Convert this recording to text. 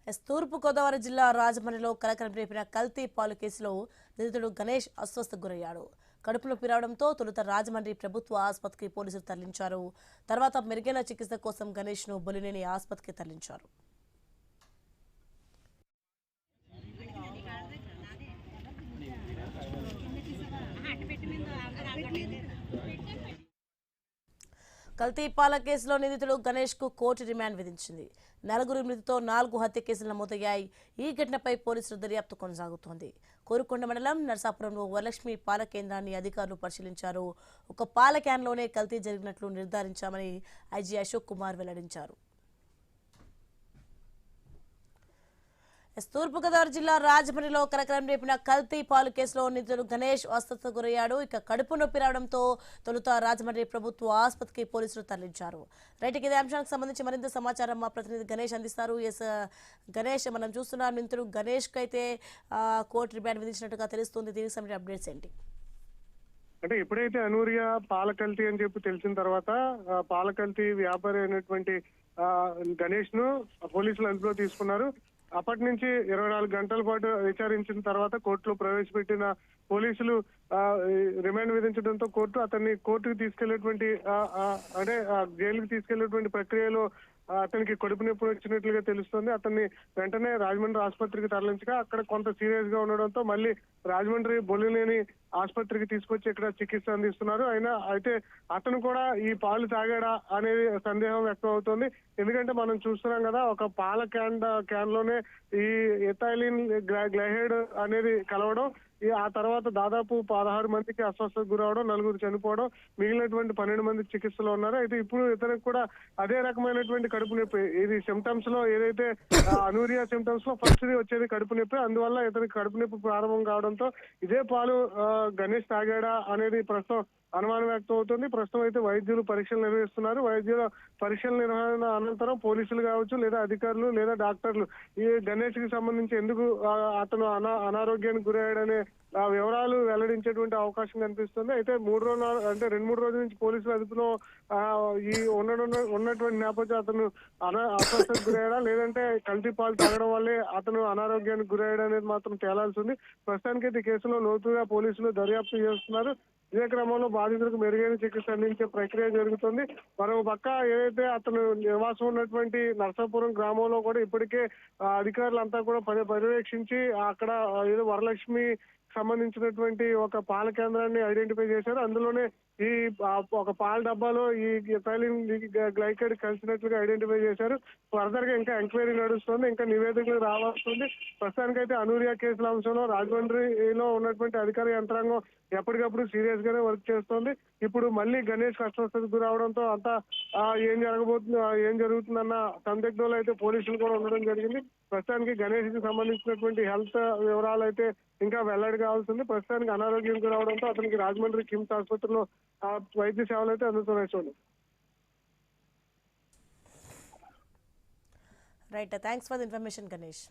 తూర్పు గోదావరి జిల్లా రాజమండ్రిలో కలకలం రేపిన కల్తీ పాలు కేసులో నిందితుడు గణేష్ అస్వస్థకు గురయ్యాడు. కడుపు నొప్పి రావడంతో తొలుత రాజమండ్రి ప్రభుత్వ ఆసుపత్రికి పోలీసులు తరలించారు. తర్వాత మెరుగైన చికిత్స కోసం గణేష్ ను బొలినేని ఆసుపత్రికి తరలించారు. కల్తీ పాల కేసులో నిందితుడు గణేష్ కు కోర్టు రిమాండ్ విధించింది. నలుగురు మృతితో 4 హత్య కేసులు నమోదయ్యాయి. ఈ ఘటనపై పోలీసుల దర్యాప్తు కొనసాగుతోంది. కోరుకొండ మండలం నర్సాపురంలో వరలక్ష్మి పాల కేంద్రాన్ని అధికారులు పరిశీలించారు. ఒక పాల క్యాన్లోనే కల్తీ జరిగినట్లు నిర్ధారించామని ఐజీ అశోక్ కుమార్ వెల్లడించారు. తూర్పుగోదావరి జిల్లా రాజమండ్రిలో కలకలం రేపిన కల్తీ పాలు కేసులో నిందితుడు గణేష్ అస్వస్థతకు గురయ్యాడు. కడుపు నొప్పి రావడంతో తొలుత రాజమండ్రి ప్రభుత్వ ఆసుపత్రికి పోలీసులు తరలించారు. రైట్కి ఇదే అంశానికి సంబంధించి మరింత సమాచారం మా ప్రతినిధి గణేష్ అందిస్తారు. గణేష్, మనం చూస్తున్న నిందితుడు గణేష్ కు అయితే కోర్టు రిమాండ్ విధించినట్టుగా తెలుస్తుంది. దీనికి సంబంధించిన అప్డేట్స్ ఏంటి? అంటే ఎప్పుడైతే అనూరియా పాల కల్తీ అని చెప్పి తెలిసిన తర్వాత పాల కల్తీ వ్యాపారి అయినటువంటి గణేష్ ను పోలీసులు అదుపులో తీసుకున్నారు. అప్పటి నుంచి 24 గంటల పాటు విచారించిన తర్వాత కోర్టులో ప్రవేశపెట్టిన పోలీసులు రిమాండ్ విధించడంతో అతన్ని కోర్టుకు తీసుకెళ్లేటువంటి అంటే జైలుకి తీసుకెళ్లేటువంటి ప్రక్రియలో అతనికి కడుపు నొప్పి వచ్చినట్లుగా తెలుస్తుంది. అతన్ని వెంటనే రాజమండ్రి ఆసుపత్రికి తరలించగా అక్కడ కొంత సీరియస్ గా ఉండడంతో మళ్ళీ రాజమండ్రి బొలినేని ఆసుపత్రికి తీసుకొచ్చి ఇక్కడ చికిత్స అందిస్తున్నారు. అయితే అతను కూడా ఈ పాలు తాగాడా అనేది సందేహం వ్యక్తం అవుతోంది. ఎందుకంటే మనం చూస్తున్నాం కదా, ఒక పాల క్యాన్ లోనే ఈ ఎథైలిన్ గ్లైహైడ్ అనేది కలవడం, ఆ తర్వాత దాదాపు 16 మందికి అస్వస్థతకు గురవడం, 4 చనిపోవడం, మిగిలినటువంటి 12 మంది చికిత్సలో ఉన్నారు. అయితే ఇప్పుడు ఇతనికి కూడా అదే రకమైనటువంటి కడుపు నొప్పి. ఇది సిమ్టమ్స్ లో ఏదైతే అనూరియా సిమ్టమ్స్ లో ఫస్ట్ వచ్చేది కడుపు నొప్పి. అందువల్ల ఇతనికి కడుపు నొప్పి ప్రారంభం కావడంతో ఇదే పాలు గణేష్ తాగాడా అనేది ప్రస్తుతం అనుమానం వ్యక్తం అవుతుంది. ప్రస్తుతం అయితే వైద్యులు పరీక్షలు నిర్వహిస్తున్నారు. వైద్యుల పరీక్షల నిర్వహణ అనంతరం పోలీసులు కావచ్చు, లేదా అధికారులు, లేదా డాక్టర్లు ఈ గణేష్ కి సంబంధించి ఎందుకు అతను అనారోగ్యానికి గురయ్యాడనే వివరాలు వెల్లడించేటువంటి అవకాశం కనిపిస్తుంది. అయితే 2-3 రోజుల నుంచి పోలీసుల అదుపులో ఈ ఉన్నటువంటి నేపథ్యం అతను అస్వస్థతకు గురయ్యాడా, లేదంటే కల్తీ పాలు తాగడం వల్లే అతను అనారోగ్యానికి గురయ్యాడు అనేది మాత్రం తేలాల్సి ఉంది. ప్రస్తుతానికైతే ఈ కేసులో లోతుగా పోలీసులు దర్యాప్తు చేస్తున్నారు. ఇదే క్రమంలో బాధితులకు మెరుగైన చికిత్స అందించే ప్రక్రియ జరుగుతుంది. మరో పక్క ఏదైతే అతను నివాసం ఉన్నటువంటి నర్సాపురం గ్రామంలో కూడా ఇప్పటికే అధికారులంతా కూడా పర్యవేక్షించి అక్కడ ఏదో వరలక్ష్మి సంబంధించినటువంటి ఒక పాల కేంద్రాన్ని ఐడెంటిఫై చేశారు. అందులోనే ఈ ఒక పాల డబ్బాలో ఈ ఎథైలిన్ గ్లైకైడ్ కలిసినట్లుగా ఐడెంటిఫై చేశారు. ఫర్దర్ గా ఇంకా ఎంక్వైరీ నడుస్తుంది, ఇంకా నివేదికలు రావాల్సింది. ప్రస్తుతానికైతే అనూరియా కేసుల అంశంలో రాజమండ్రిలో ఉన్నటువంటి అధికార యంత్రాంగం ఎప్పటికప్పుడు సీరియస్ గానే వర్క్ చేస్తోంది. ఇప్పుడు మళ్ళీ గణేష్ అస్వస్థతకు గురవడంతో అంతా ఏం జరుగుతుందన్న సందిగ్ధంలో అయితే పోలీసులు కూడా ఉండడం జరిగింది. ప్రస్తుతానికి గణేష్ కి సంబంధించినటువంటి హెల్త్ వివరాలు అయితే ఇంకా వెల్లడి కావాల్సింది. ప్రస్తుతానికి అనారోగ్యం గురవడంతో అతనికి రాజమండ్రి కిమ్స్ ఆసుపత్రిలో వైద్య సేవలు అయితే అందుతున్నాయి. చూడండి. Right, thanks for the information Ganesh.